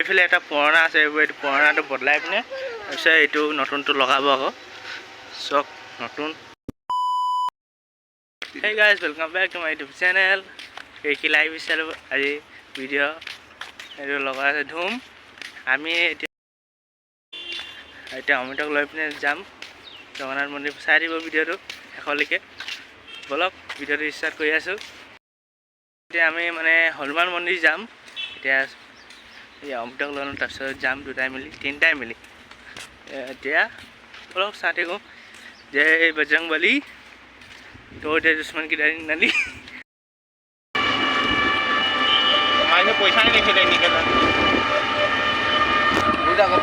এইফালে এটা পুৰণা আছে, এইবোৰ এইটো পুৰণাটো বদলাই পিনে তাৰপিছত এইটো নতুনটো লগাব আকৌ চক নতুন। Hey guys, welcome back to my YouTube channel. কি লাইভ ষ্টাইল আজি ভিডিঅ' এইটো লগা আছে ধুম। আমি এতিয়া অমিতক লৈ পিনে যাম জগন্নাথ মন্দিৰ। চাই দিব ভিডিঅ'টো শেষলৈকে। বলক ভিডিঅ'টো ষ্টাৰ্ট কৰি আছোঁ। এতিয়া আমি মানে হনুমান মন্দিৰ যাম। এতিয়া অমিতক লৈ লওঁ, তাৰপিছত যাম দুটাই মিলি তিনিটাই মিলি। এতিয়া বলক চাই থাকোঁ। জয় বজৰংবলী तो दे दुश्मन की डरी नली हमारे पैसा नहीं लेके निकल पूजा कर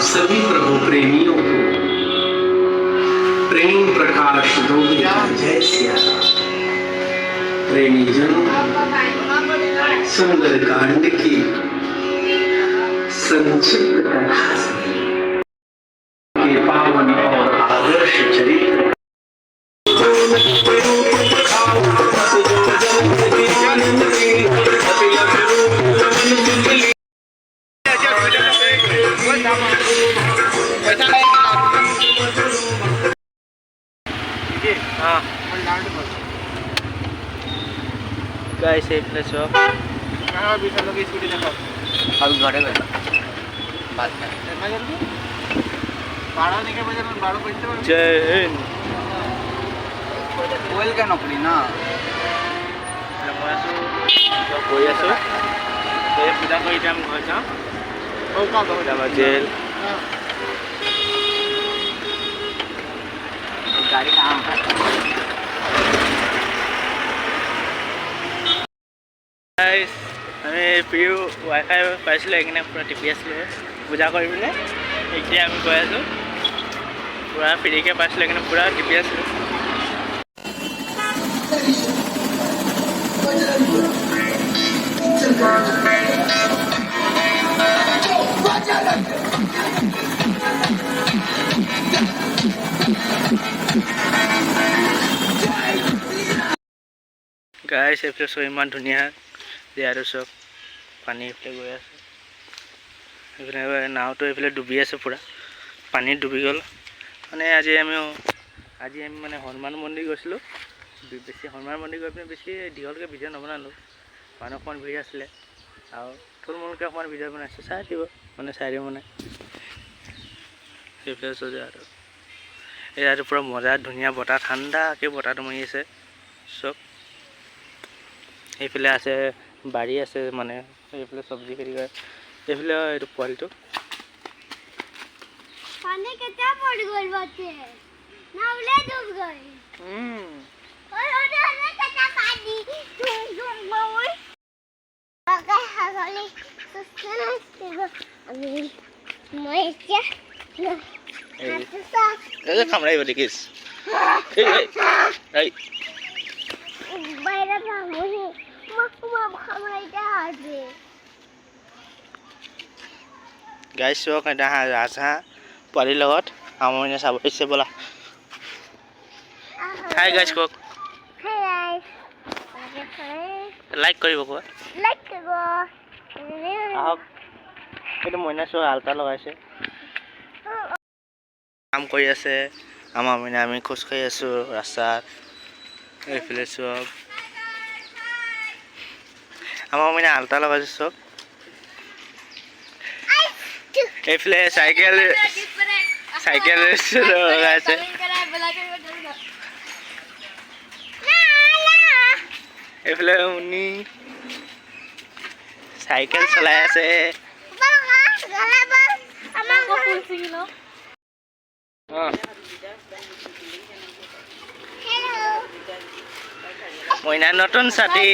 सभी प्रभु प्रेमियों को प्रेम प्रकाश जय सिया प्रेमी जनों सुंदर कांड की संक्षिप्त के पावन और आदर्श चरित्र गाइस एक प्लेस हो कहां अभी चलो की स्कूटी देखो अभी घरे गए बात कर मैं जल्दी भाड़ा नहीं के बजे में भाड़ा पैसे जय हिंद ओइल का नौकरी ना लमासु तो कोई आसो ये पूजा कोई टाइम घर जा ओ का हो जावा जेल गाड़ी कहां है गाइस আমি প্ৰিয় ৱাইফাই পাইছিলোঁ এইখিনি পুৰা টিপি আছিলোঁ পূজা কৰিবলৈ। এতিয়া আমি গৈ আছোঁ পুৰা ফ্ৰীকৈ পাইছিলোঁ এইখিনি পুৰা টিপি আছিলোঁ। গাইছ এইফালে চব ইমান ধুনীয়া আৰু চব পানী এইফালে গৈ আছে। এইফালে নাওটো এইফালে ডুবি আছে পুৰা পানীত ডুবি গ'ল। মানে আজি আমি মানে হনুমান মন্দিৰ গৈছিলোঁ। বেছি হনুমান মন্দিৰ গৈ পিনে বেছি দীঘলকৈ ভিডিঅ' নবনালোঁ, মানুহ অকণমান ভিৰ আছিলে আৰু থুলমূলকৈ অকণমান ভিডিঅ' বনাইছোঁ। চাই দিব মানে সেইফালে চলি আৰু ইয়াতো পুৰা মজা ধুনীয়া বতাহ ঠাণ্ডাকৈ বতাহটো মাৰি আছে চব। এইফালে আছে বাৰী আছে মানে এইফালে চব্জি খেতি কৰে। এইফালে এইটো পোৱালিটো पानी कितना पड़ गई बाते ना उले डूब गई और उन्होंने कितना पानी डूब गई ओके हगले सस्ते अभी मैं क्या ए खामराई बोली किस ए बाहर ना मुझे मम्मा खामराई जा दे गाइस सो कदा राजा পোৱালিৰ লগত আমনে চাব ইচ্ছে বলা। হাই গাইস কক हाय गाइस লাইক কৰিব কোৱা लाइक करो আহক। এইটো মইনা চো আলতা লগাইছে কাম কৰি আছে। আমাৰ মানে আমি খোজ কাঢ়ি আছোঁ ৰাস্তাত। এইফালে চব আমাৰ মানে আলতা লগাইছে চব এইফালে চাইকেল লগাইছে এইফালে উনি চাইকেল চলাই আছে মইনা নতুন ছাতি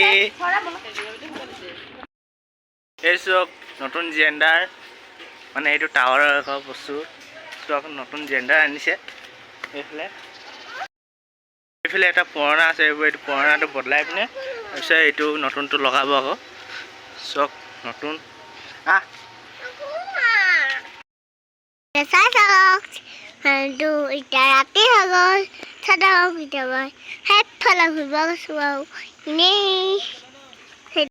এই চব নতুন জেণ্ডাৰ মানে এইটো টাৱাৰৰ আকৌ বস্তু আকৌ নতুন জেণ্ডাৰ আনিছে এইফালে এটা পুৰণা আছে এইটো পুৰণাটো বদলাই পিনে তাৰপিছত এইটো নতুনটো লগাব আকৌ চব নতুন এতিয়া ৰাতি হৈ গ'ল চাদৰ কেতিয়াবা সেইফালে ঘূৰিব গৈছোঁ আৰু এনেই